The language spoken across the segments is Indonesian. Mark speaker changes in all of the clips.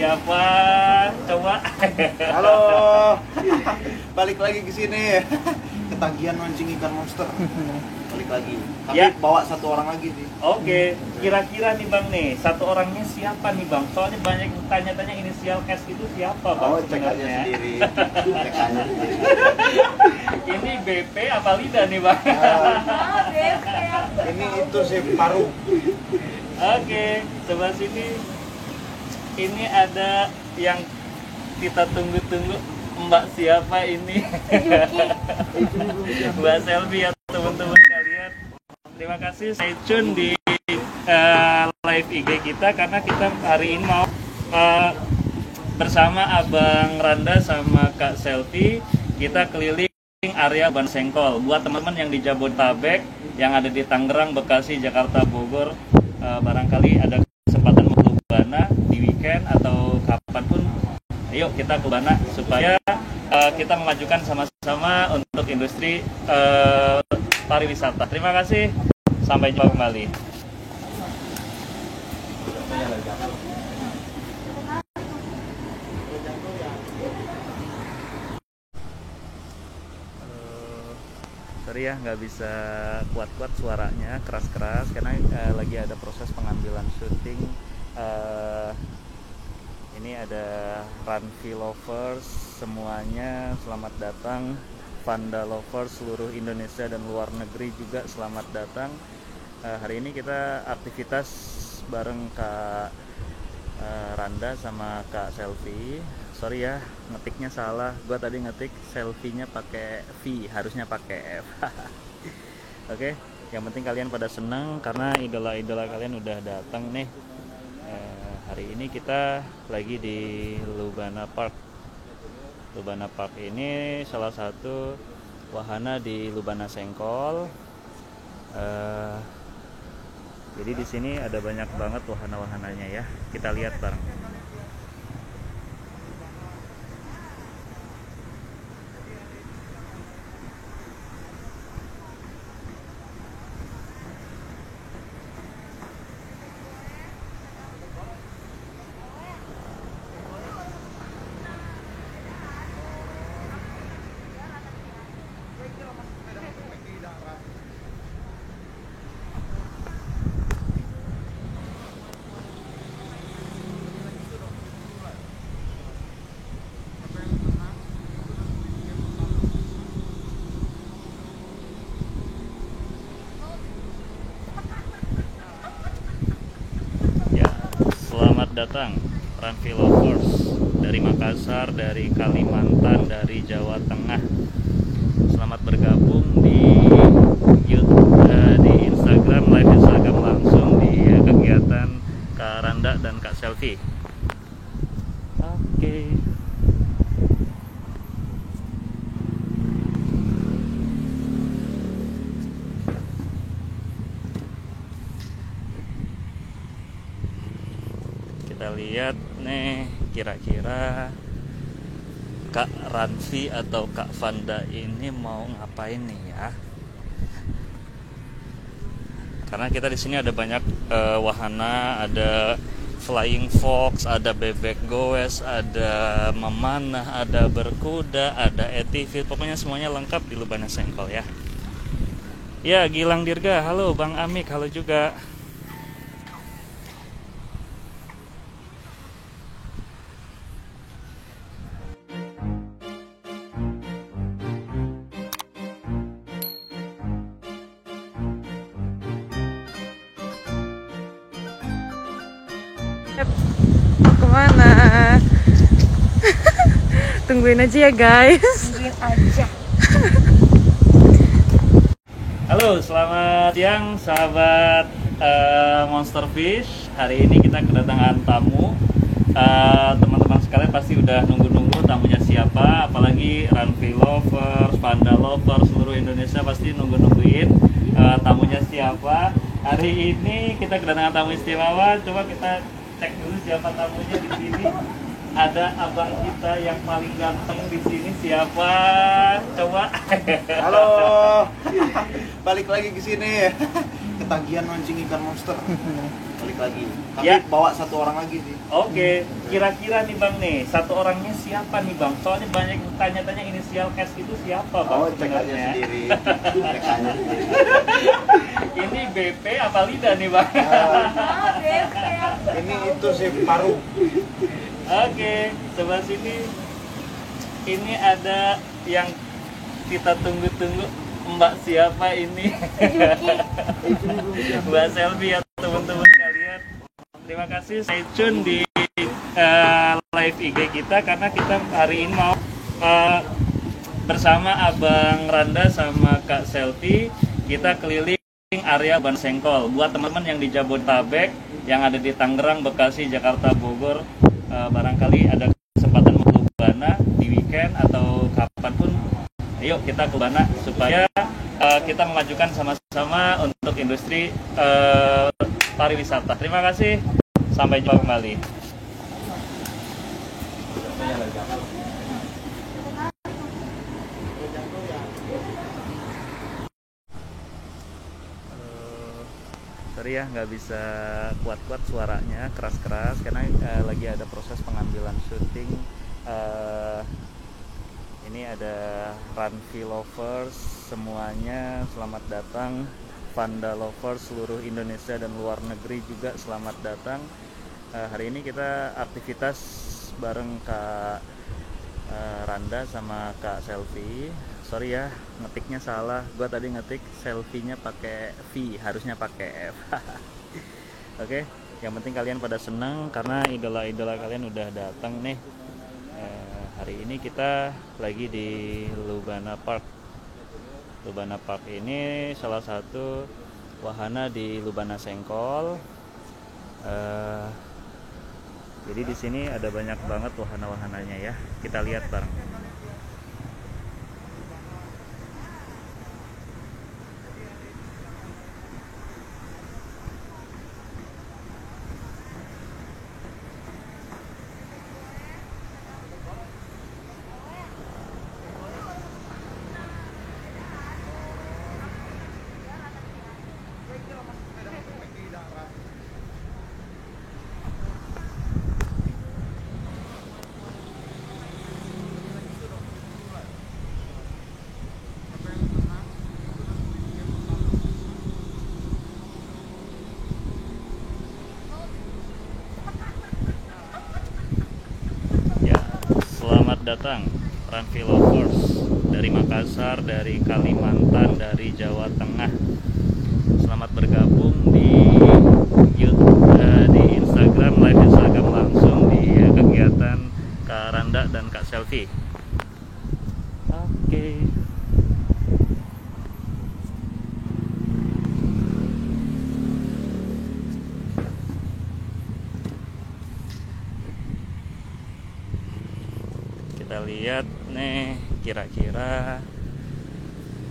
Speaker 1: siapa? Coba.
Speaker 2: Halo, balik lagi ke sini. Ketagihan mancing ikan monster. Balik lagi. Tapi
Speaker 1: Ya.
Speaker 2: bawa satu orang lagi sih.
Speaker 1: Oke, kira-kira nih Bang nih, satu orangnya siapa nih Bang? Soalnya banyak yang tanya-tanya inisial S itu siapa Bang
Speaker 2: Oh, cek aja
Speaker 1: sebenarnya?
Speaker 2: sendiri. Cek aja sendiri.
Speaker 1: Ini BP apa Lida nih Bang?
Speaker 2: Ini itu sih paru.
Speaker 1: Oke, sebelah sini ini ada yang kita tunggu-tunggu. Mbak siapa ini? Mbak Selvi ya teman-teman sekalian. Terima kasih stay tune di live IG kita karena kita hari ini mau bersama Abang Randa sama Kak Selvi kita keliling area Ban Sengkol. Buat teman-teman yang di Jabodetabek, yang ada di Tangerang, Bekasi, Jakarta, Bogor, barangkali ada kesempatan mau ke Lubana di weekend atau kapanpun, ayo kita ke Lubana supaya kita memajukan sama-sama untuk industri pariwisata. Terima kasih, sampai jumpa kembali. Sorry ya, nggak bisa kuat-kuat suaranya, keras-keras karena lagi ada proses pengambilan syuting. Ini ada Ranfi Lovers semuanya, selamat datang. Vanda Lovers seluruh Indonesia dan luar negeri juga selamat datang. Hari ini kita aktivitas bareng Kak Randa sama Kak Selvi. Sorry ya, ngetiknya salah. Gua tadi ngetik selfie-nya pakai V, harusnya pakai F. Oke, yang penting kalian pada senang karena idola-idola kalian udah datang nih. Hari ini kita lagi di Lubana Park. Lubana Park ini salah satu wahana di Lubana Sengkol. Jadi di sini ada banyak banget wahana-wahananya ya. Kita lihat bareng. Selamat datang Ranfi Lovers dari Makassar, dari Kalimantan, dari Jawa Tengah. Selamat bergabung di YouTube, di Instagram, live Instagram langsung di kegiatan Kak Randa dan Kak Selvi. Oke. Kita lihat nih kira-kira Kak Ranfi atau Kak Vanda ini mau ngapain nih ya? Karena kita di sini ada banyak wahana, ada flying fox, ada bebek goes, ada memanah, ada berkuda, ada ATV, pokoknya semuanya lengkap di Lubana Sengkol ya. Ya, Gilang Dirga, halo Bang Amik, halo juga.
Speaker 3: Kemana? Tungguin aja ya guys.
Speaker 4: Tungguin aja.
Speaker 1: Halo, selamat siang sahabat Monster Fish. Hari ini kita kedatangan tamu. Teman-teman sekalian pasti udah nunggu-nunggu tamunya siapa. Apalagi Ranfi Lovers, Panda Lovers, seluruh Indonesia pasti nunggu-nungguin tamunya siapa. Hari ini kita kedatangan tamu istimewa. Coba kita cek dulu siapa tamunya di sini. Ada abang kita yang paling ganteng di sini, siapa? Coba.
Speaker 2: Halo, balik lagi ke sini. Ketagihan mancing ikan monster. Balik lagi. Tapi
Speaker 1: Ya.
Speaker 2: bawa satu orang lagi sih.
Speaker 1: Oke, kira-kira nih Bang nih, satu orangnya siapa nih Bang? Soalnya banyak yang tanya-tanya inisial S itu siapa Bang
Speaker 2: Cek aja
Speaker 1: sebenarnya?
Speaker 2: sendiri. Cek aja sendiri.
Speaker 1: Ini BP apa Lida nih Bang?
Speaker 2: Ini itu sih paru.
Speaker 1: Oke, sebelah sini ini ada yang kita tunggu-tunggu. Mbak siapa ini? Mbak Selvi ya teman-teman sekalian. Terima kasih stay tune di live IG kita karena kita hari ini mau bersama Abang Randa sama Kak Selvi kita keliling area Ban Sengkol. Buat teman-teman yang di Jabodetabek, yang ada di Tangerang, Bekasi, Jakarta, Bogor, barangkali ada kesempatan mau ke Lubana di weekend atau kapanpun, ayo kita ke Lubana supaya kita memajukan sama-sama untuk industri pariwisata. Terima kasih, sampai jumpa kembali. Sorry ya, nggak bisa kuat-kuat suaranya, keras-keras karena lagi ada proses pengambilan syuting. Ini ada Ranfi Lovers semuanya, selamat datang. Vanda Lovers seluruh Indonesia dan luar negeri juga selamat datang. Hari ini kita aktivitas bareng Kak Randa sama Kak Selvi. Sorry ya, ngetiknya salah. Gua tadi ngetik selfie-nya pakai V, harusnya pakai F. Oke, yang penting kalian pada senang karena idola-idola kalian udah datang nih. Hari ini kita lagi di Lubana Park. Lubana Park ini salah satu wahana di Lubana Sengkol. Jadi di sini ada banyak banget wahana-wahananya ya. Kita lihat bareng. Selamat datang Ranfi Lovers dari Makassar, dari Kalimantan, dari Jawa Tengah. Selamat bergabung di YouTube, di Instagram, live Instagram langsung di kegiatan Kak Randa dan Kak Selvi. Oke. Kita lihat nih kira-kira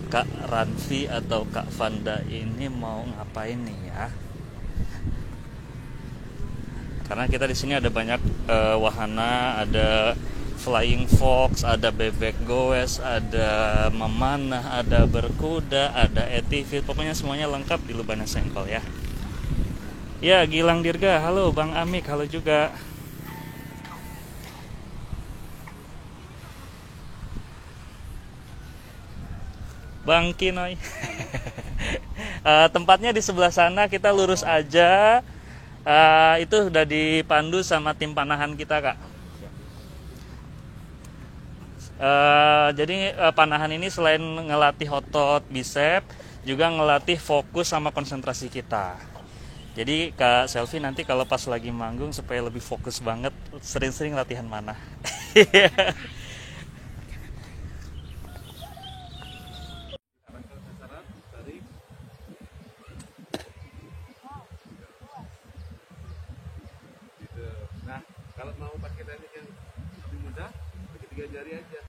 Speaker 1: Kak Ranfi atau Kak Vanda ini mau ngapain nih ya? Karena kita di sini ada banyak wahana, ada flying fox, ada bebek goes, ada memanah, ada berkuda, ada ATV, pokoknya semuanya lengkap di Lubana Sengkol ya. Ya, Gilang Dirga, halo Bang Amik, halo juga. Bang Kinoy. Tempatnya di sebelah sana, kita lurus aja. Itu udah dipandu sama tim panahan kita, Kak. Jadi panahan ini selain ngelatih otot bicep, juga ngelatih fokus sama konsentrasi kita. Jadi Kak Selvi nanti kalau pas lagi manggung supaya lebih fokus banget, sering-sering latihan mana.
Speaker 4: Nah, kalau mau pakai teknik yang lebih mudah, pakai 3 jari aja.